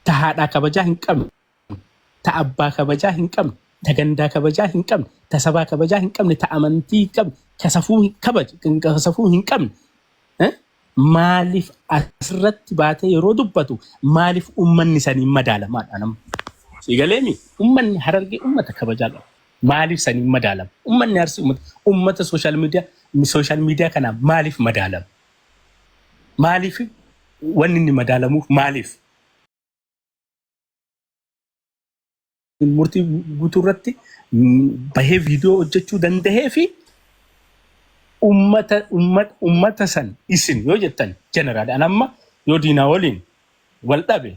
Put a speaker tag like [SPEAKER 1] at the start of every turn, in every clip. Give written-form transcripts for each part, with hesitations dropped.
[SPEAKER 1] ta haadhaa kabajaa hin qabne, ta abbaa kabajaa hin qabne, ta gandaa kabajaa hin qabne, ta sabaa kabajaa hin qabne, ta amantii hin qabne, ka safuu hin qabne. Maaliif asirratti baatee yeroo dubbatu maaliif uummanni saniin madaalamaadha nama? Sigaleemi uummanni Harargee uummata kabajaa qaba. Maaliif saniin madaalama? Uummanni Arsii uummata sooshaal miidiyaa kanaa maaliif madaalama? Maaliif wanni inni madaalamuuf maaliif? Murtii guutuu irratti bahee viidiyoo hojjechuu danda'ee fi ummata san isin yoo jettan jeneraali anamma yoo diinaa waliin wal dhabe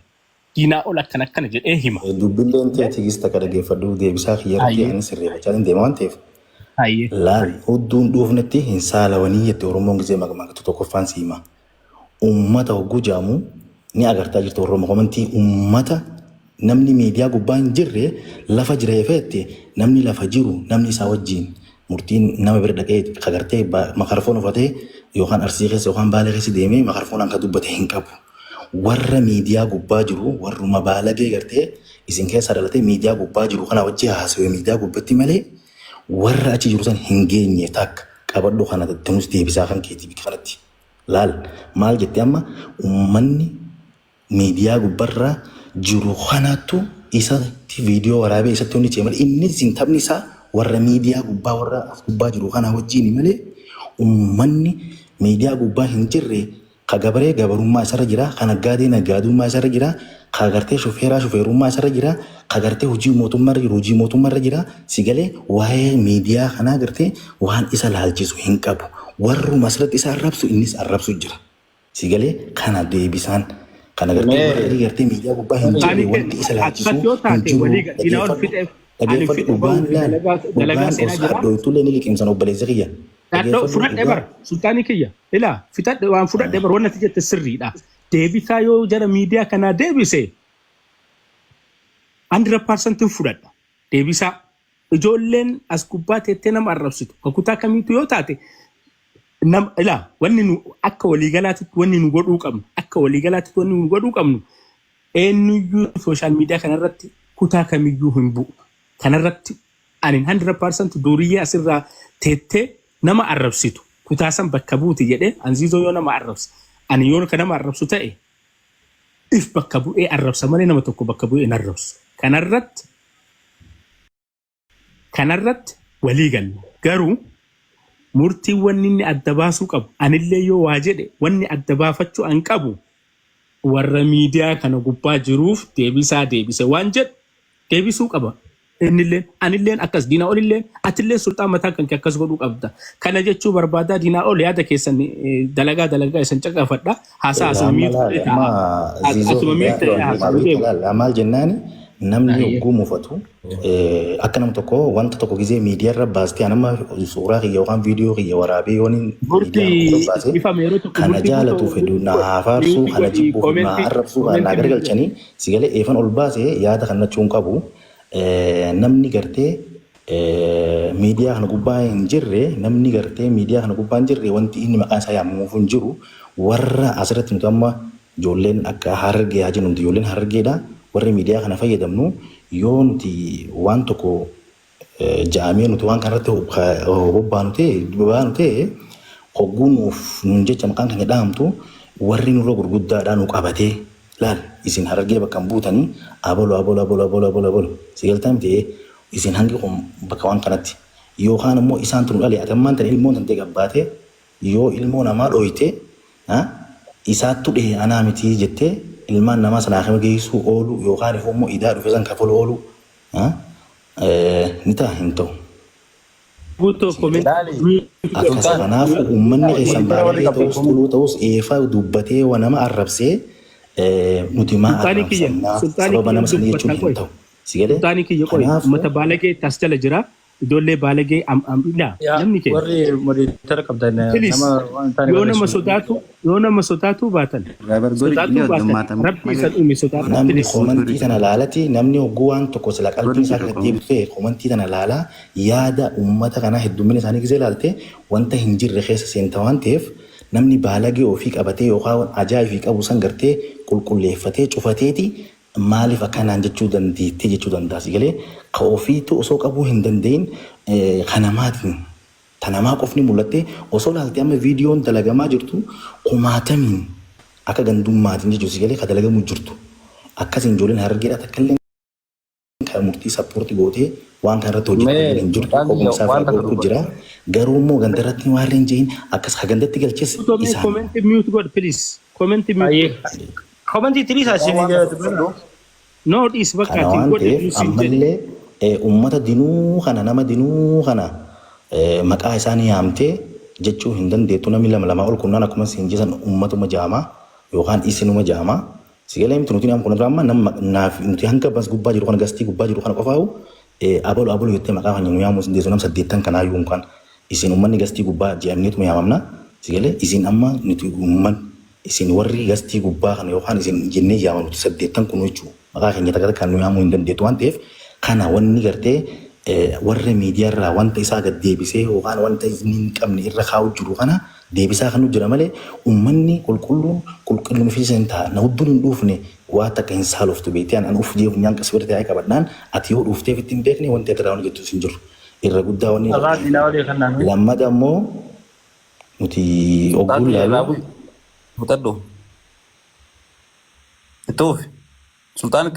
[SPEAKER 1] diinaa ol akkana jedhee hima.
[SPEAKER 2] Dubbileen tiyaatiigista ka dhageeffadhu deebisaa kiyyarratti ani sirreeffachaa hin deema waan ta'eef. Laal hudduun dhuufnetti hin saalawanii jette Oromoon gisee maqatu tokkoffaan si hima. Ummata hogguu jaamu ni agartaa jirtu Oromoo komantii ummata namni miidiyaa gubbaa hin jirre lafa jireeffette namni lafa jiru namni isaa wajjin. Murtiin nama bira dhaqee kagartee makarfoon uffatee yookaan Arsii keessa yookaan Baalee keessa deemee makarfoonaan ka dubbate hin qabu. Warra miidiyaa gubbaa jiru warruma baalagee gartee isin keessa dhalatee miidiyaa gubbaa jiru kana wajji haasawee miidiyaa gubbatti malee warra achi jiru san hin geenye takka qabadhu kana tattanus deebisaa kan keetii bika kanatti. Laal maal jettee amma uummanni miidiyaa gubbarra jiru kanattu isatti viidiyoo waraabee isatti hundi cee malee inni isin taphni isaa warra miidiyaa gubbaa warra as gubbaa jiru kana wajjin malee uummanni miidiyaa gubbaa hin jirre ka gabaree gabarummaa isarra jira ka naggaadee naggaadummaa isarra jira ka gartee shufeeraa shufeerummaa isarra jira ka gartee hojii mootummaarra jiru hojii mootummaarra jira sigalee waa'ee miidiyaa kanaa gartee waan isa laalchisu hin qabu warruma asirratti isa arrabsu innis arrabsu jira sigalee kana deebisaan kana gartee miidiyaa gubbaa hin jirre wanti isa laalchisu hin jiru. Dhageeffadhu dhugaan laal dhugaan osoo dhooytuulee ni liqimsan obboleessa kiyya.
[SPEAKER 1] Fudhadhee bara sultaanii kiyya ilaa fitadhe waan fudhadhee bara wanti jette sirriidha. Deebisaa yoo jara miidiyaa kanaa deebise 100% fudhadha. Deebisaa ijoolleen as gubbaa teettee nama arrabsitu kutaa kamiitu yoo taate ilaa wanni nu akka waliigalaatti wanni nu godhuu qabnu akka waliigalaatti wanni nu godhuu qabnu eenyuyyuu sooshaal miidiyaa kanarratti kutaa kamiyyuu hin bu'u. Kanarratti ani 100% duuriyyee asirraa teettee nama arrabsitu kutaasan bakka buuti jedhee Anziizoo yoo nama arrabsa ani yoo ka nama arrabsu ta'e if bakka bu'ee arrabsa malee nama tokko bakka bu'ee hin arrabsu. Kanarratti walii galle garuu murtii wanni inni adda baasuu qabu anillee yoo waa jedhe wanni adda baafachuu an qabu warra miidiyaa kana gubbaa jiruuf deebise waan jedhu deebisuu qaba. Anilleen akkas diinaa olilleen atillee sultaan mataa kan akkas godhuu qabda. Kana jechuu barbaadaa diinaa ol yaada keessan dalagaa isan caqafadha. Haasaa
[SPEAKER 2] maal jennaani namni hogguu mufatu akka nama tokko wanta tokko gizee miidiyaa irra baastee anama suuraa kiyya yookaan viidiyoo kiyya waraabee yoon kana jaalatu fedhu na haafaarsu kana jibbuu na arrabsu na gargalchanii sigalee eefan ol baasee yaada kannachuun qabu. Namni gartee miidiyaa kana gubbaa hin jirre namni gartee miidiyaa kana gubbaa hin jirre wanti inni maqaan isaa yaamamuuf hin jiru warra asirratti nuti amma ijoolleen akka Harargee haa jennu ijoolleen Harargeedha warri miidiyaa kana fayyadamnu yoo nuti waan tokko ja'amee nuti waan kanarratti bobbaanu ta'e hogguunuuf nun jecha maqaan kan jedhamtu warri nurra gurguddaadhaan nu qabatee laal isin Harargee bakka buutanii abolo sigaltaan ta'e isin hangi kun bakka waan kanatti yookaan immoo isaan tunu dhalee atammaan ta'e ilmoon tantee gabbaate yoo ilmoo namaa dhooyte isaattu dhee anaa miti jettee ilmaan namaa sanaa kama geessuu oolu yookaan immoo idaa dhufe san kafalu oolu ni ta'a hin ta'u. Akkasa kanaaf uummanni keessan baay'ee ta'us tuluu ta'us eefaa dubbatee waa nama arrabsee nuti maa arrabsannaa sababa nama sana jechuun hin ta'u.
[SPEAKER 1] Sultaanii kiyya qoy uummata Baalagee tas jala jira. Ijoollee Baalagee namni kee
[SPEAKER 3] warri moderatora qabdan
[SPEAKER 1] yoo nama sodaatu baatan rabbi isa uume sodaatu
[SPEAKER 2] namni komantii tana laalati namni hogguu waan tokko sila qalbii isaa keessatti deebisee komantii tana laalaa yaada uummata kanaa heddummina isaanii gisee laalte wanta hin jirre keessa seenta waan ta'eef namni Baalagee ofii qabatee yookaan ajaa'ibaa qabu san gartee qulqulleeffatee cufateeti maaliif akkanaan jechuu dandeetti jechuu dandaasi galee ka ofiitu osoo qabuu hin dandeenye kanamaatiin tanamaa qofni mul'atte osoo laaltee amma viidiyoon dalagamaa jirtu kumaatamiin akka gandummaatiin jechuusi galee ka dalagamu jirtu akkasiin ijoolleen harargeedha takkallee kan murtii sappoortii gootee waan kanarratti hojjetu hin jirtu qoqqoomsaa fa'aa jira garuu immoo gandarratti waarreen jehin akkas ka gandatti galches
[SPEAKER 1] isaan. Comment mute God please. Comment mute. Comment please asini jaa. No dis bakka
[SPEAKER 2] ati godhe ammallee ummata dinuu kana nama dinuu kana maqaa isaanii yaamtee jechuu hin dandeettu namni lama ol kunnaan akkuma siin jesan ummatuma jaamaa yookaan isinuma jaamaa sigalee miti nuti naam kun irraa naaf nuti hanga bas gubbaa jiru kana gastii gubbaa jiru kana qofaa'u abalu jettee maqaa kan yaamu sin deessu nam 8 kanaa yuun kan isin ummanni gastii gubbaa je'amneetuma yaamamna sigalee isin amma nuti umman isin warri gastii gubbaa kana yookaan isin jennee yaamamu 8 kun jechuu maqaa keenya takka kan yaamu hin dandeettu waan ta'eef kana wanni gartee warra miidiyaa irraa wanta isaa gad deebisee yookaan wanta inni hin qabne irra kaa'u jiru kana deebisaa kan jira malee ummanni qulqulluun fi sentaa na hudduun hin dhuufne waa takka hin saaloftu beektii an uf jeefu nyaan qas birte ay qabadnaan ati yoo dhuufteef ittiin beekne wanti ati raawwan jettu hin jiru irra guddaa wanni lammada immoo nuti ogguun laalu
[SPEAKER 3] mutaddo itoofi sultaan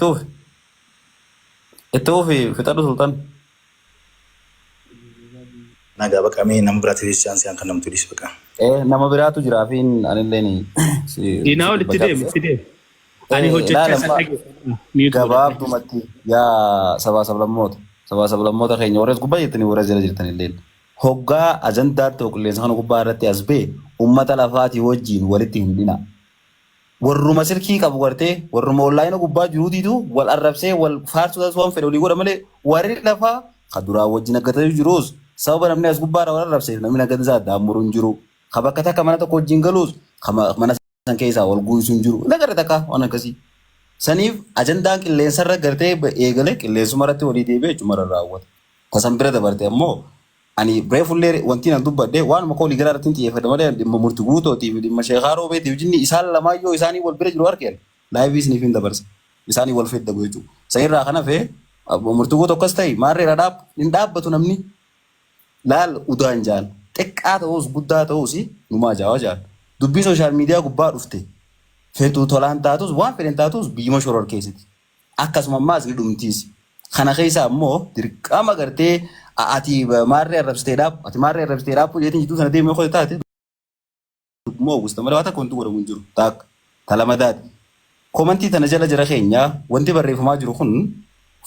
[SPEAKER 3] itoofi fixaddo sultaan
[SPEAKER 2] nagaa baqamee nama biraatti chaansii kan namtu dis baqa.
[SPEAKER 3] Nama biraatu jira fiin anillee ni.
[SPEAKER 1] Dinaa walitti deemu. Ani hojjechaa isa dhageessa.
[SPEAKER 3] Gabaabdumatti yaa sabaa sablammoota keenya warrees gubbaa jettanii warra jala jirtan illee. Hoggaa ajandaatti qilleensa kana gubbaa irratti as bee uummata lafaatii wajjin walitti hin dhina. Warruma sirkii qabu gartee warruma onlaayina gubbaa jiruutiitu wal arrabsee wal faarsuu waan fedhe olii godha malee warri lafaa kan duraa wajjin aggatanii jiruus sababa namni as gubbaadha wal arrabseef namni aggatii isaa daamuruu hin jiru. Ka bakka takka mana tokko wajjin galuus mana san keessaa wal guutuu hin jiru. Nagarra takka waan akkasii. Saniif ajandaan qilleensarra gartee eegale qilleensuma irratti walii deebi'ee jechuun mara raawwata. Tasan bira dabarte ammoo ani bireefullee wanti nan dubbadde waanuma koo olii gara irratti xiyyeeffate malee dhimma murtii guutootiif dhimma sheekaa roobeetiif jinni isaan lamaayyoo isaanii wal bira jiru harkeen laayivii isiniif hin dabarsa. Isaanii wal feddabu jechuudha. Sanirraa kana fee murtii guutoo akkas ta'e maarreera hin dhaabbatu namni. Laal udaan jaan xiqqaa ta'us guddaa ta'us numaa jaawaa jaan dubbii sooshaal miidiyaa gubbaa dhufte feetuu tolaan taatus waan fedhan taatus biyyuma shoror keessatti akkasuma ammaas ni dhumtiis kana keessa ammoo dirqama gartee ati maarree arrabsteedhaaf jeetiin jituu sana deemee qote taate moo gusta malee waan takka wanti godhamu hin jiru taak talamadaati komantii tana jala jira keenya wanti barreeffamaa jiru kun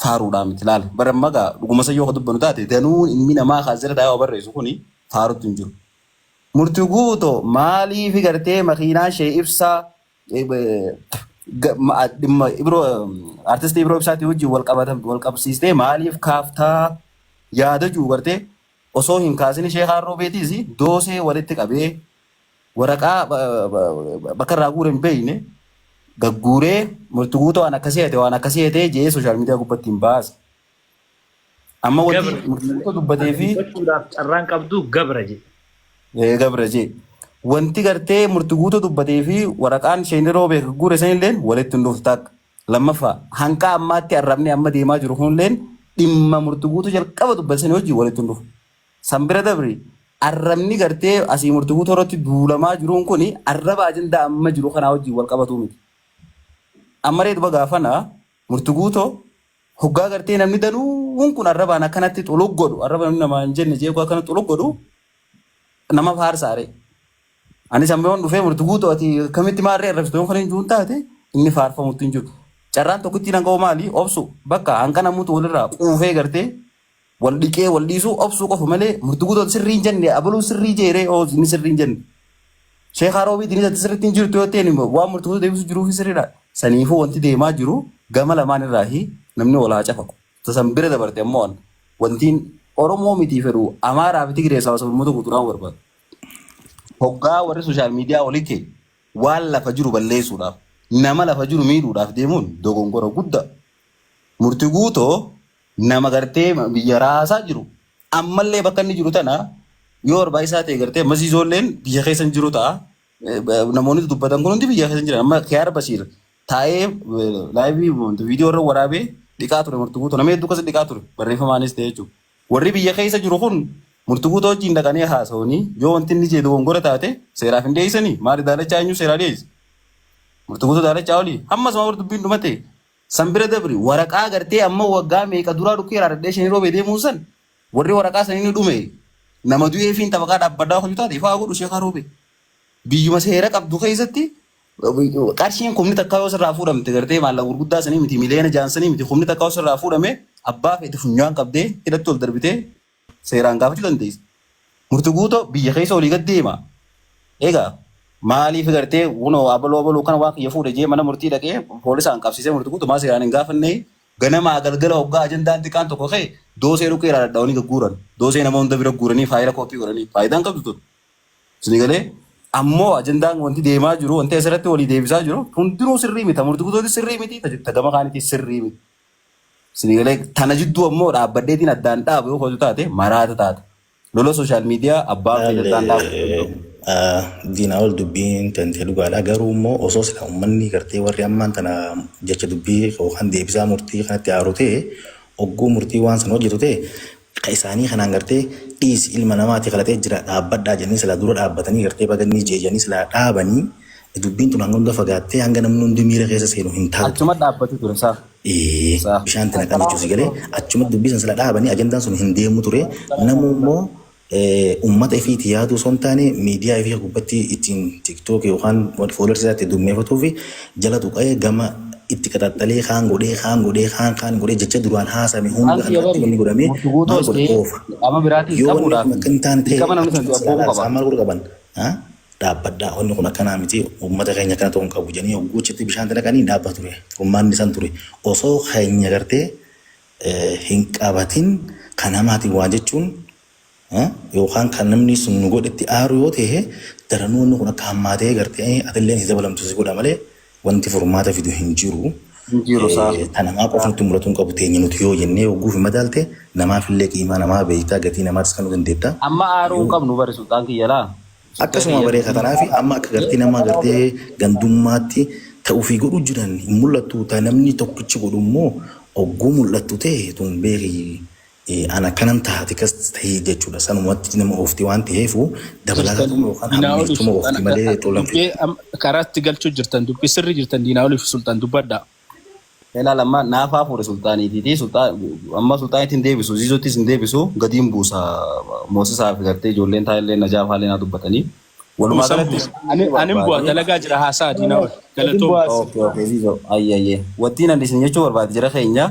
[SPEAKER 3] faaruudhaan miti laala. Bara magaa dhuguma sayyoo ka dubbanu taate danuu ilmi namaa kaasira taa'ee barreessu kuni faaruutti hin jiru. Murtii guutoo maaliif gartee makiinaa ishee ibsaa dhimma artistii Ibiroo Ibsaatii wajjin wal qabsiistee maaliif kaaftaa yaada jiru gartee osoo hin kaasin ishee haaroo beetiis doosee walitti qabee waraqaa bakka irraa guure hin beeyne gagguuree murtii guutoo waan akkasii hate jee sooshaal miidiyaa gubbatti hin baase. Amma wanti murtii guutoo dubbatee fi
[SPEAKER 1] carraan qabdu gabra jee.
[SPEAKER 3] Gabra jee. Wanti gartee murtii guutoo dubbatee fi waraqaan isheen roobee gagguure sanillee walitti hin dhuftu takka. Lammaffaa hanqa ammaatti arrabni amma deemaa jiru kunillee dhimma murtii guutoo jalqaba dubbatanii hojii walitti hin dhufu. Sanbira dabri arrabni gartee asii murtii guutoo irratti duulamaa jiruun kuni arraba ajandaa amma jiru kanaa hojii wal qabatu miti. Amma reetu bagaafana murtii guutoo hoggaa gartee namni danuun kun arrabaan akkanatti xulug godhu arraba namni namaa hin jenne jeeku akkana xulug godhu nama faarsaare. Anis ammoo dhufee murtii guutoo ati kamitti maarree arrabsituu kan hin jiru taate inni faarfamutti hin jiru. Carraan tokkitti nan ga'u maali obsu bakka hanqa namuutu walirraa quufee gartee wal dhiqee wal dhiisuu obsuu qofa malee murtii guutoo sirrii hin jenne abaluu sirrii jeeree oozu inni sirrii hin jenne. Sheekaa roobii diinisa sirriitti hin jirtu yoo ta'e waan murtii guutoo deebisuu jiruuf sirriidha. Saniifuu wanti deemaa jiru gama lamaan irraahi namni walaa cafaqu. Tasan bira dabarte ammoo wantiin Oromoo mitii fedhu Amaaraa fi Tigiree sablammoota guutuudhaan barbaadu. Hoggaa warri sooshaal miidiyaa walitti waan lafa jiru balleessuudhaaf nama lafa jiru miidhuudhaaf deemuun dogongora guddaa. Murtii guutoo nama gartee biyya raasaa jiru ammallee bakka inni jiru tana yoo barbaachisaa ta'e gartee masiisoolleen biyya keessa jiru ta'a. Namoonni dubbatan kun hundi biyya keessa jiran amma Kiyaar Basiir taa'ee laayivii viidiyoo irra waraabee dhiqaa ture murtuu guutuu nama hedduu akkasii dhiqaa ture barreeffamaanis ta'e jechuudha. Warri biyya keessa jiru kun murtuu guutuu wajjin dhaqanii haasa'anii yoo wanti inni jedhu gongora taate seeraaf hin dhiyeessanii maali daalachaa eenyu seeraa dhiyeessi. Murtuu guutuu daalachaa olii hammas maa dubbiin dhumate sanbira dabri waraqaa gartee amma waggaa meeqa duraa dhukkeera radhee shanii roobee deemuu san warri waraqaa sanii ni dhume nama du'ee fi tabaqaa dhaabbaddaa hojii taate ifaa godhu sheekaa roobee. Biyyuma seera qabdu keessatti qarshiin kumni takka yoo sirraa fuudhamte gartee maallaqa gurguddaa sanii miti miliyoona jaansanii miti kumni takka yoo sirraa fuudhame abbaa feeti funyaan qabdee hidhatti ol darbitee seeraan gaafachuu dandeessi. Murtuu guutuu biyya keessa olii gad deema. Egaa maaliif gartee kunoo abaluu kana waan kiyya fuudhe jee mana murtii dhaqee poolisaan qabsiisee murtuu guutuu maa seeraan hin gaafanne ganamaa galgala hoggaa ajandaan xiqqaan tokko ka'e doosee dhukkee dhadhaa'anii gagguuran doosee nama hunda bira guuranii faayila kooppii godhanii faayidaan qabdu tun. Isin galee ammoo ajandaan wanti deemaa jiru wanti asirratti walii deebisaa jiru hundinuu sirrii miti murtuu guutuutti sirrii miti tagama kaanitti sirrii miti. Isin galee tana jidduu ammoo dhaabbaddeetiin addaan dhaabu yoo hojii taate maraata taate lola sooshaal miidiyaa abbaan fayyadamtaan dhaabu.
[SPEAKER 2] Diinaa ol dubbiin tantee dhugaadhaa garuu immoo osoo sila uummanni gartee warri ammaan tana jecha dubbii yookaan deebisaa murtii kanatti haaruu ta'e ogguu murtii waan san hojjetu ta'e isaanii kanaan gartee dhiisi ilma namaati kadhatee jira dhaabbadhaa jennee sila dura dhaabbatanii gartee baganii jeejanii sila dhaabanii dubbiin tun hanga hunda fagaattee hanga namni hundi miira keessa seenu hin taatu.
[SPEAKER 3] Achuma dhaabbatu ture saa.
[SPEAKER 2] Bishaan tana kan jechuusi galee achuma dubbii san sila dhaabanii ajandaan sun hin deemu ture namu immoo ummata ifiiti yaaduu osoo hin taane miidiyaa ifii gubbatti ittiin tiktook yookaan fooloorsii isaatti dummeeffatuu fi jala tuqee gama itti qaxaxalee kaan godhee jecha duraan haasame hunda kanatti wanni godhamee maal godhe oofa. Yoo wanni kun akka hin taane ta'e maal godhu qaban dhaabbadhaa wanni kun akkanaa miti ummata keenya kana ta'uu hin qabu jedhanii hogguuchitti bishaan dhaqanii dhaabbatu ture furmaanni san ture osoo keenya gartee hin qabatin kan namaatiin waa jechuun yookaan kan namni sun nu godhetti aaru yoo ta'e daranuu kun akka hammaatee gartee atilleen isa dabalamtu si godha malee wanti furmaata fidu hin jiru. Namaa qofatti muratuun qabu teenya nuti yoo jennee hogguuf madaalte namaaf illee qiimaa namaa beektaa gatii namaas kan nu dandeetta.
[SPEAKER 3] Amma aaruu qabnu bari sultaan kiyyalaa.
[SPEAKER 2] Akkasuma bareeka kanaafi amma akka gartee namaa gartee gandummaatti ta'uu fi godhu jiran hin mul'attu ta'e namni tokkichi godhu immoo hogguu mul'attu ta'e tun beekii. Ana kanan taate kas ta'ee jechuudha sanumatti nama oofti waan ta'eefu dabalataan yookaan hammeessuma oofti malee tolan.
[SPEAKER 1] Karaatti galchuu jirtan dubbii sirrii jirtan diinaa oliif sultaan dubbadhaa.
[SPEAKER 3] Ilaala amma naafaa fuudhe sultaaniitiiti amma sultaaniitiin deebisu ziizottis hin deebisu gadiin buusa moosisaa fi gartee ijoolleen taa'illee najaaf haalee naa dubbatanii. Walumaa galatti.
[SPEAKER 1] Anin bu'aa dalagaa jira haasaa diinaa ol galatoom.
[SPEAKER 3] Ayyayyee wattiin andisni jechuu barbaade jira keenya.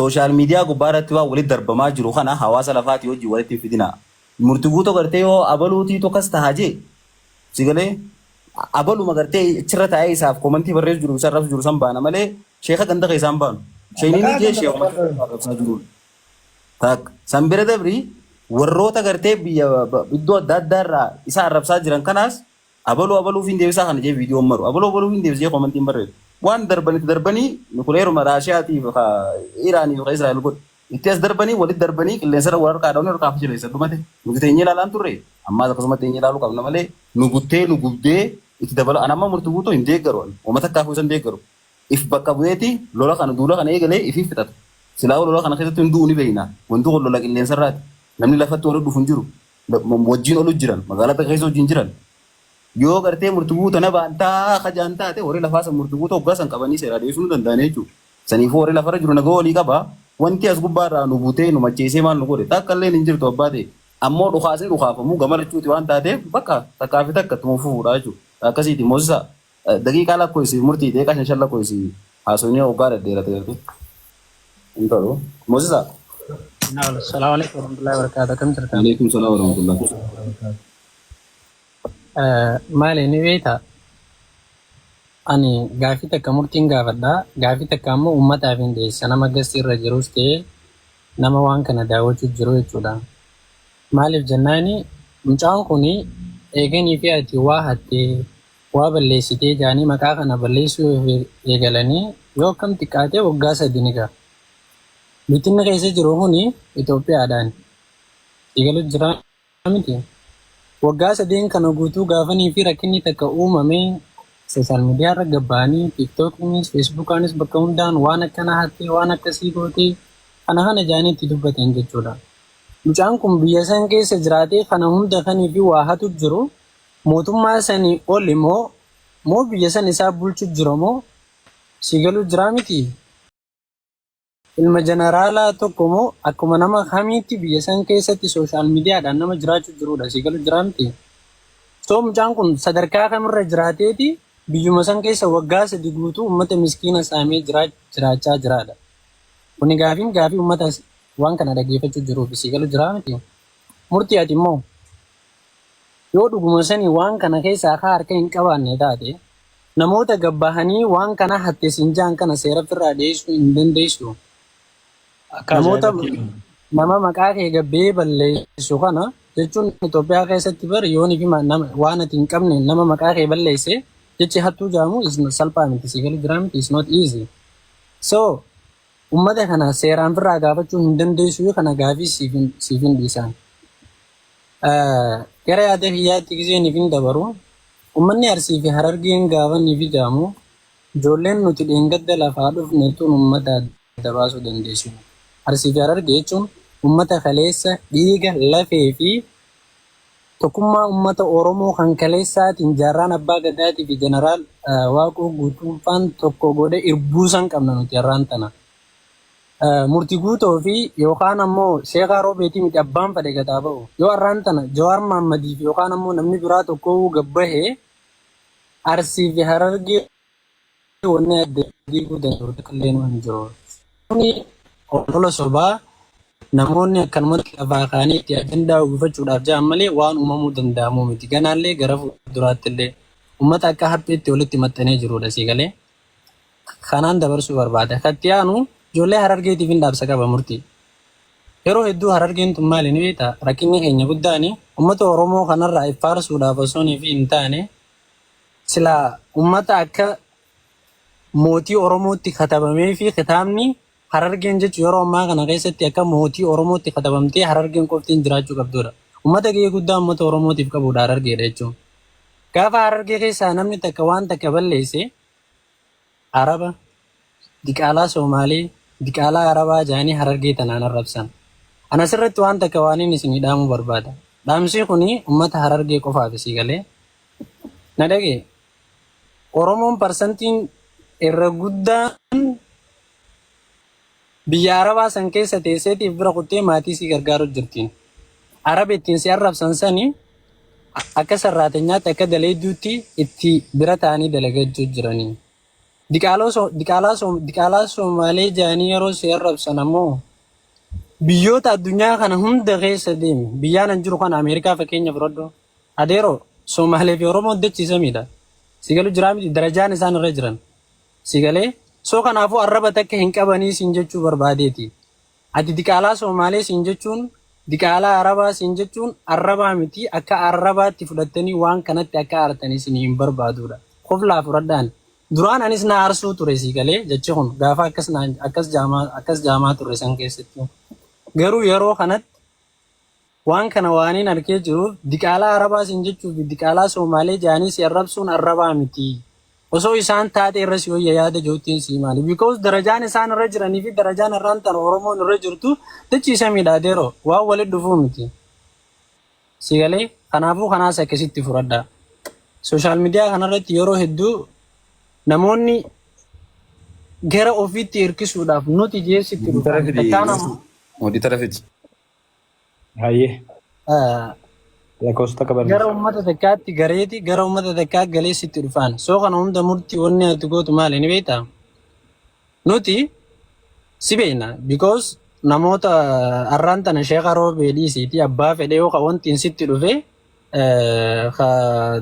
[SPEAKER 3] Social media gubbaarratti waa walitti darbamaa jiru kana hawaasa lafaati hojii walitti fidina. Murtii guutuu gartee yoo abaluutii tokkas tahaa jee si galee abaluma gartee achirra taa'ee isaaf komantii barreessu jiru isa arrabsu jiru san baana malee sheeka ganda keessaan baanu. Sheeniin jee sheeka arrabsaa jiru. San bira dabri warroota gartee biyya iddoo adda addaarraa isa arrabsaa jiran kanaas abaluuf hin deebisaa kana jee viidiyoon maru abaluuf hin deebisee komantiin barreessu. Waan darbanii nukuleeruma Raashiyaatiif Iraaniif Israa'el godhu itti as darbanii walitti darbanii qilleensarra wal harkaa dhaawanii harkaa fi jireessa dhumate nuti teenyee ilaalaan turre ammaas akkasuma teenyee ilaaluu qabna malee nu gubdee itti dabala anamma murtii guutuu hin deeggaru uummata akkaafuu san deeggaru if bakka bu'eeti lola kana duula kana eegalee ifiif fixatu silaa lola kana keessatti hunduu ni beeyna wanti kun lola qilleensarraati namni lafatti wal dhufu hin jiru wajjin olu jiran magaalaa keessa wajjin jiran. Yoo gartee murtii guutuu na baantaa kajaan taate warri lafaa san murtii guutuu hoggaa san qabanii seeraa deebisuu danda'anii jechuudha. Saniifuu warri lafarra jiru nagaa walii qaba. Wanti as gubbaarraa nu buutee nu macheessee maal nu godhe takka illee hin jirtu abbaa ta'e. Ammoo dhukaasee dhukaafamuu gama lachuuti waan taateef bakka takkaa fi takka tuma fuudhaa jechuudha. Akkasiiti moosisa daqiiqaa lakkoofsi murtii deeqaa shan lakkoofsi haasofnee hoggaa dhedheerate gartee. Intalo moosisa.
[SPEAKER 4] Assalamu alaikum warahmatullahi wabarakatuh. Kam jirta?
[SPEAKER 3] Alaikum salaam warahmatullahi wabarakatuh.
[SPEAKER 4] Maali ni beektaa? Ani gaafii takka murtiin gaafadhaa. Gaafii takka ammoo uummataaf hin dhiyeessa. Nama gastii irra jirus ta'ee nama waan kana daawwachuu jiru jechuudha. Maaliif jennaani mucaan kun eeganii fi ati waa hattee waa balleessitee jaanii maqaa kana balleessuu eegalanii yoo akkam xiqqaatee waggaa 3 ni gaha. Bitinni keessa jiru kun Itoophiyaadhaan eegalu jira miti. Waggaa 3 kana guutuu gaafanii fi rakkinni takka uumame Social media irra gabbaanii TikTokiinis Facebookaanis bakka hundaan waan akkana hattee waan akkasii gootee kana jaanii itti dubbatan jechuudha. Mucaan kun biyya san keessa jiraatee kana hunda kanii fi waa hatu jiru mootummaa sanii ol moo biyya san isaa bulchu jira moo si galu jira miti. Ilma jeneraalaa tokko moo akkuma nama kamiitti biyya san keessatti sooshaal miidiyaadhaan nama jiraachuu jirudha si galu jira miti. So mucaan kun sadarkaa kamirra jiraateeti biyyuma san keessa waggaa 3 guutuu uummata miskiina saamee jiraachaa jiraadha. Kuni gaafii uummata waan kana dhaggeeffachuu jiruuf si galu jira miti. Murtii ati immoo yoo dhuguma sanii waan kana keessaa akka harka hin qabaanne taate namoota gabbahanii waan kana hatteesin jaan kana seera firraa dhiyeessuu hin dandeessu. Namoota nama maqaa kee gabbee balleessu kana jechuun Itoophiyaa keessatti bar yoonii fi waan ati hin qabne nama maqaa kee balleesse jechi hattuu jaamu is salphaa miti si galu jira miti is not easy. So ummata kana seeraan firraa gaafachuu hin dandeessu kana gaafii siif hin dhiisan. Gara yaada hiyyaatti gisee niif hin dabaru. Ummanni Arsii fi Harargeen gaafa niif jaamu ijoolleen nuti dheengadda lafaa dhufneetuun ummata adda baasuu dandeessu. Arsii fi Harargee jechuun ummata kaleessa dhiiga lafee fi tokkummaa ummata Oromoo kan kaleessaatiin jaarraan abbaa gadaatii fi jeneraal Waaqoo guutuunfaan tokko godhe irbuusan qabna nuti har'aan tana. Murtii guutoo fi yookaan ammoo Sheekaa Roobeetii miti abbaan fedhe gataa ba'u. Yoo har'aan tana Jawaar Mahaammadiif yookaan ammoo namni biraa tokko gabbahee Arsii fi Harargee wanni adda diiguu danda'u illee hin jiru. Kuni olola sobaa namoonni akkanumatti lafaa kaanii itti ajandaa gufachuudhaaf ja'an malee waan uumamuu danda'amu miti. Ganaallee gara fuulduraatti illee uummata akka hapheetti walitti maxxanee jirudha si galee. Kanaan dabarsuu barbaada. Katti aanu ijoollee Harargeetiif hin dhaabsa qaba murtii. Yeroo hedduu Harargeen tun maali ni beektaa? Rakkinni keenya guddaani uummata Oromoo kanarraa iffaarsuudhaaf osoo hin taane silaa uummata akka mootii Oromootti katabamee fi kitaabni Harargeen jechuun yeroo ammaa kana keessatti akka mootii Oromootti katabamtee Harargeen qoftiin jiraachuu qabdudha. Uummata gahee guddaa uummata Oromootiif qabudha Harargeedha jechuun. Gaafa Harargee keessaa namni takka waan takka balleesse Araba, Diqaalaa Somaalee, Diqaalaa Arabaa jaanii Harargee tanaan arrabsan. Anas irratti waan takka waan inni isin dhaamuu barbaada. Dhaamsi kuni uummata Harargee qofaaf si galee. Na dhagee Oromoon parsantiin irra guddaan biyya Arabaa san keessa teesseetiif bira kuttee maatii si gargaaru jirtiin. Araba ittiin si arrabsan sanii akka sarraatenyaatti akka daleedduutti itti bira ta'anii dalagachuu jiranii. Diqaalaa Somaalee jaanii yeroo si arrabsan ammoo biyyoota addunyaa kana hunda keessa deemi. Biyyaan an jiru kana Ameerikaa fakkeenya fudhadhu. Adeeroo Somaalee fi Oromoo dachiisamidha. Sigalu jiraa miti darajaan isaan irra jiran. Sigalee soo kanaafuu arraba takka hin qabanii siin jechuu barbaadeeti. Ati diqaalaa Somaalee siin jechuun diqaalaa Arabaa siin jechuun arrabaa miti akka arrabaatti fudhattanii waan kanatti akka aartanii siin hin barbaadudha. Qoflaa fudhadhaan. Duraan anis na aarsuu ture sigalee jechi kun gaafa akkas jaamaa ture san keessatti. Garuu yeroo kanatti waan kana waaniin arkee jiruuf diqaalaa Arabaa siin jechuu fi diqaalaa Somaalee jaanii si arrabsuun arrabaa miti. Osoo isaan taate irra si hoyya yaada joottiin si maali. Because darajaan isaan irra jiranii fi darajaan irraan tan Oromoon irra jirtu dachiisa miidhaadeeroo waan walitti dhufuu miti. Sigalee kanaafuu kanaas akkasitti fudhadha. Sooshaal miidiyaa kanarratti yeroo hedduu namoonni gara ofiitti hirkisuudhaaf nuti jeesitti dhufan.
[SPEAKER 3] Modii tarafiti.
[SPEAKER 2] Hayyee. Lakkoofsa qaban.
[SPEAKER 4] Gara uummata takkaatti gareeti gara uummata takkaa galee sitti dhufan. Soo kana hunda murtii wanni ati gootu maali ni beektaa? Nuti si beekna because namoota har'aan tana Sheekaa Roobee dhiisiiti abbaa fedhee yoo wantiin sitti dhufe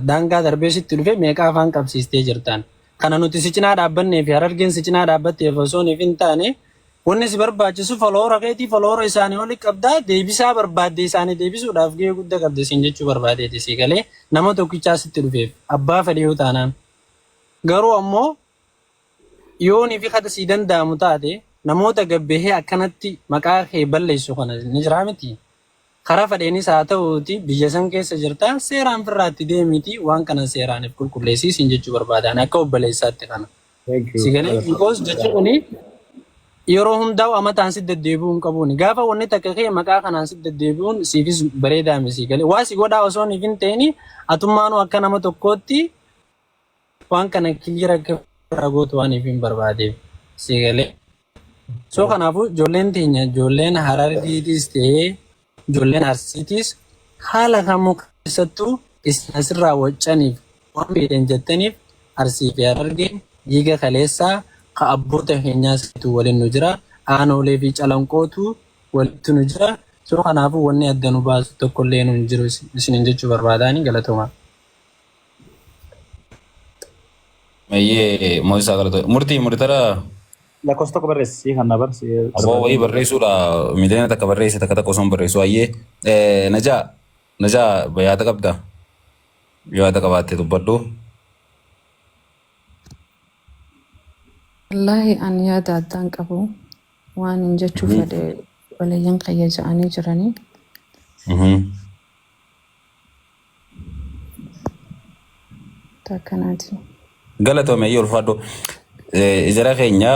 [SPEAKER 4] daangaa darbee sitti dhufe meeqa afaan qabsiistee jirtaan. Kana nuti si cinaa dhaabbannee fi Harargeen si cinaa dhaabbatteef osoo hin taane wanni si barbaachisu foloora keetii foloora isaanii oli qabdaa deebisaa barbaadde isaanii deebisuudhaaf gahee guddaa qabde siin jechuu barbaadeeti si galee nama tokkichaa sitti dhufeef abbaa fedhe yoo taanaan. Garuu ammoo yoonii fi kada sii danda'amu taate namoota gabbahee akkanatti maqaa kee balleessu kana ni jiraa miti. karaa fedheenis haa ta'uuti biyya san keessa jirta seeraan firraatti deemiti waan kana seeraaniif qulqulleessiisin jechuu barbaadan akka obboleessaatti kana. Sigalee because jechuun kuni yeroo hundaa'u amataan si deddeebi'uu hin qabuuni. Gaafa wanni takka kee maqaa kanaan si deddeebi'uun siifis bareedaa miti galee. Waa si godhaa osoo hin hin ta'ini atummaanuu akka nama tokkootti waan kana kiliira akka ragootu waan hin barbaadeef sigalee. So kanaafuu ijoolleen teenya ijoolleen Harargeetis ta'ee ijoolleen Arsiitis haala kamuu keessattuu isin asirraa waccaniif waan beektan jettaniif Arsii fi Harargeen dhiiga kaleessaa ka abboota keenyaatu waliin nu jira aanoolee fi calanqootu walitti nu jira. So kanaafuu wanni adda nu baasu tokkollee nu hin jiru isin jechuu barbaadaani galatooma.
[SPEAKER 3] Mayyee Moisaa galatoo murtara
[SPEAKER 2] La cosa tokko barreessi kan barsi.
[SPEAKER 3] aboo wayii barreessuudha miidiyaa takka barreesse takka osoo hin barreessu ayyee najaa yaada qabda yaada qabaatte dubbadhu.
[SPEAKER 5] Wallahi an yaada addaan qabu waan hin jechuu fedhe walayyaan qayya ja'anii jiranii. Takkanaati.
[SPEAKER 3] Galatoome ayyee ulfaadhu ijara keenya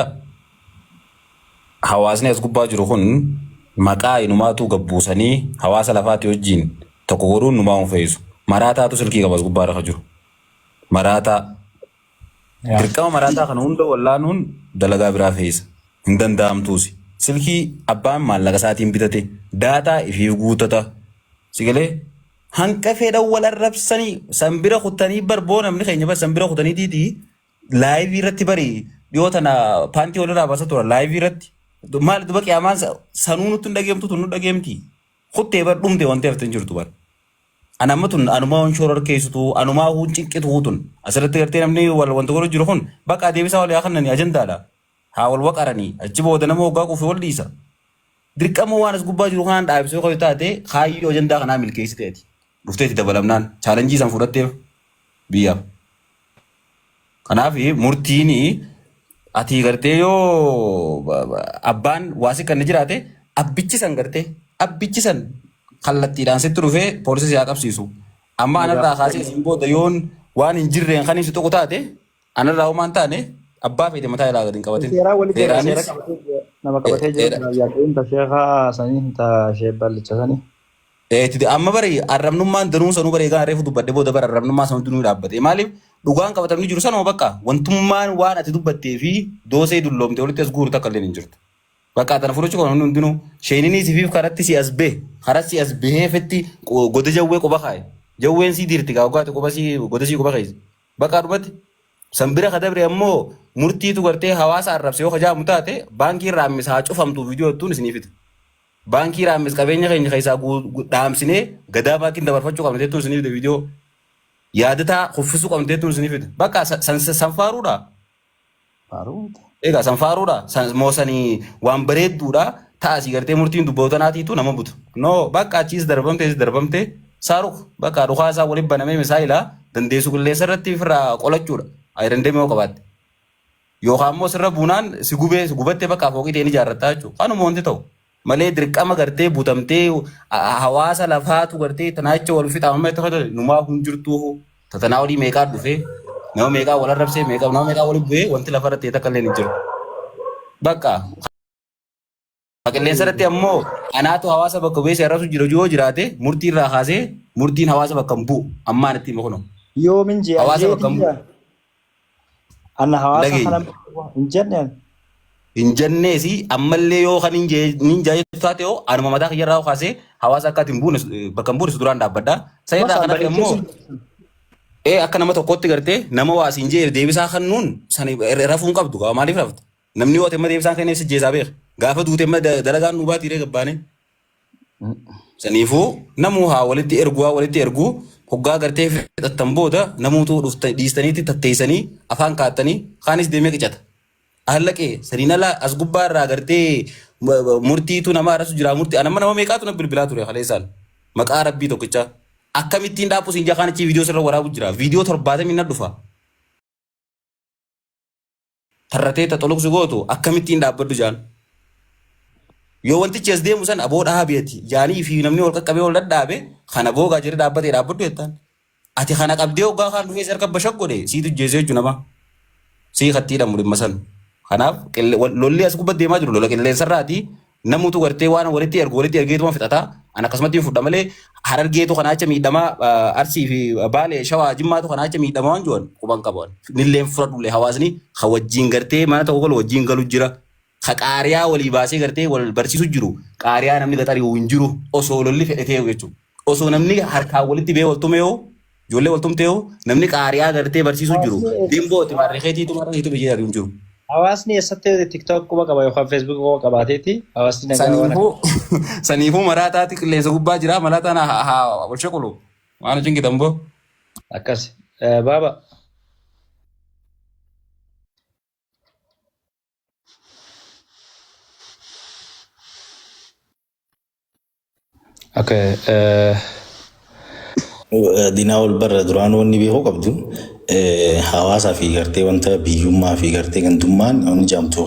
[SPEAKER 3] hawaasni as gubbaa jiru kun maqaa inumaatu gabbuusanii hawaasa lafaati wajjin tokko godhuun numaa hunfeessu. Maraataatu silkii qaba as gubbaa rafa jiru. Maraataa. Dirqama maraataa kana hunda wallaanuun dalagaa biraa fe'isa. Hin danda'amtuusi. Silkii abbaan maallaqa isaatiin bitate daataa ifiif guutata. Sigalee hanqa fedhan wal arrabsanii sanbira kutanii barboo namni keenya bar sanbira kutanii diitii laayivii irratti bari dhiyoo tana paantii walirraa baasa tura laayivii irratti. Maal duba qiyaamaan sanuu nutti hin dhageemtu tun nu dhageemti. Kuttee bar dhumte wanti hafte hin jirtu bar. Anamma tun anumaa hun shooror keessutu anumaa hun cinqitu hutun asirratti gartee namni wanta godhu jiru kun bakka deebisaa wal yaakannani ajandaadha. Haa wal waqaranii achi booda nama hoggaa quufee wal dhiisa. Dirqama waan as gubbaa jiru kanaan dhaabisee qofa taate kaayyoo ajandaa kanaa milkeessiteeti. Dhufteeti dabalamnaan chaalenjii san fudhatteef biyyaaf. Kanaaf murtiin ati gartee yoo abbaan waasi kan jiraate abbichisan gartee abbichisan kallattiidhaan sitti dhufee poolisii yaa qabsiisu. Amma anarraa kaasee isin booda yoon waan hin jirreen kan ibsu tokko taate anarraa homaan taane abbaa fedhe mataa ilaa gadi hin qabatin.
[SPEAKER 2] Seeraa walitti nama qabatee jira yaaqeen tasheekaa sanii tashee ballicha sanii.
[SPEAKER 3] Amma bari arrabnummaan danuun sanuu baree gaan reefu dubbadde booda bara arrabnummaa sanuu dunuu dhaabbate. Maaliif dhugaan qabatamni jiru sanuma bakka wantummaan waan ati dubbattee fi doosee dulloomte walitti as guuru takka illee hin jirtu. Bakka tana furuchi kun hundinuu sheeninii sifiif karatti si as bee karatti si as bahee fetti goda jawwee qoba kaaye. Jawween si dirti gaa ugaate qoba si goda si qoba kaayise. Bakka dhumatti sanbira kadabre ammoo murtiitu gartee hawaasa arrabsee yoo hajaamu taate baankii irraa ammis haa cufamtu viidiyoo jettuun isiniifita. Baankii irraa ammis qabeenya keenya keessaa dhaamsinee gadaa baankiin dabarfachuu qabna jettuun isiniifita viidiyoo. Yaadataa kuffisuu qabna jettuun isiniifita. Bakka sanfaaruudha. Egaa sanfaaruudha. Moosanii waan bareedduudha. Taasii gartee murtiin dubbatanaatiitu nama butu. No bakka achiis darbamte saaruk bakka dhukaa isaa waliin banamee misaa'ilaa dandeessu qilleensa irratti firraa qolachuudha. Ayirandee yoo qabaatte. Yookaan immoo sirra buunaan si gubattee bakka fooqii ta'een ijaarrattaa jechuudha. Kanuma wanti ta'u. Malee dirqama gartee butamtee hawaasa lafaatu gartee tanaacha wal fixaamamee ta'e numaa hun jirtuu tatanaa olii meeqaa dhufee nama meeqaa wal arrabsee nama meeqaa waliin bu'ee wanti lafa irratti takka illee hin jiru. Bakka qilleensa irratti ammoo anaatu hawaasa bakka bu'ee seerratu yoo jiraate murtii irraa kaasee murtiin hawaasa bakka hin bu'u ammaan itti makuno.
[SPEAKER 2] Yoo minjee hawaasa bakka hin bu'u. Anna hawaasa kana hin jenneen. Hin jenneesi ammallee yoo kan hin jaajatu taate yoo anuma mataa kiyyarraa kaasee hawaasa akka hin buune bakka hin buune duraan dhaabbadha. Sayirraa kanaaf immoo akka nama tokkotti gartee nama waa siin jee deebisaa kannuun rafuu hin qabdu gaa maaliif rafta? Namni yoo temma deebisaan kenneef si jeesaa beeka. Gaafa duute emma dalagaan nu baatiiree gabbaane. Saniifuu namuu haa walitti erguu hoggaa gartee fixattan booda namuutu dhiistaniitti tatteessanii afaan kaattanii kaanis deemee qicata. Allaqee saniin ala as gubbaa irraa gartee murtiitu nama arrasu jira murtii anamma nama meeqaatu na bilbilaa ture haleessaan maqaa rabbii tokkicha akkamittiin dhaabuu siin jakaan achi viidiyoo sirra waraabu jira viidiyoo 70 na dhufa. Tarratee taxoluqsi gootu akkamittiin dhaabbaddu jaan.
[SPEAKER 3] Yoo wantichi as deemu san aboo dhaabeeti jaanii fi namni wal qaqqabee wal dadhaabe kana boogaa jedhee dhaabbatee dhaabbadhu jettaan. Ati kana qabdee hoggaa kaan dhufee harka bashak godhe siitu jeesee jechuun nama sii kattiidhamu dhimma san. Kanaaf lolli as gubbatti deemaa jiru lola qilleensarraati namutu gartee waan walitti ergeetuma fixataa an akkasumatti fudha malee harargeetu kana acha miidhamaa arsii fi baalee shawaa jimmaatu kana acha miidhamaa waan jiran quban qaban. Nilleen fudhadhullee hawaasni ha wajjin gartee mana ta'uu kala wajjin galu jira. Ha qaariyaa walii baasee gartee wal barsiisu jiru qaariyaa namni gaxarii hin jiru osoo lolli fedhatee jechuudha. Osoo namni harkaan walitti bee waltumee ijoollee waltumtee namni qaariyaa gartee barsiisu jiru dimbooti marreekeetiitu biyya ari'u jiru.
[SPEAKER 6] Hawaasni eessatti TikTok quba qaba yookaan Facebook quba qabaateeti hawaasni nagaa
[SPEAKER 3] saniifuu maraataati qilleensa gubbaa jira malaataan haa wal shaqulu waan hojii gitambo
[SPEAKER 6] akkas baaba.
[SPEAKER 2] Okay. Dinaa ol barra duraan wanni beekuu qabdu hawaasaa fi gartee wanta biyyummaa fi gartee gantummaan inni jaamtu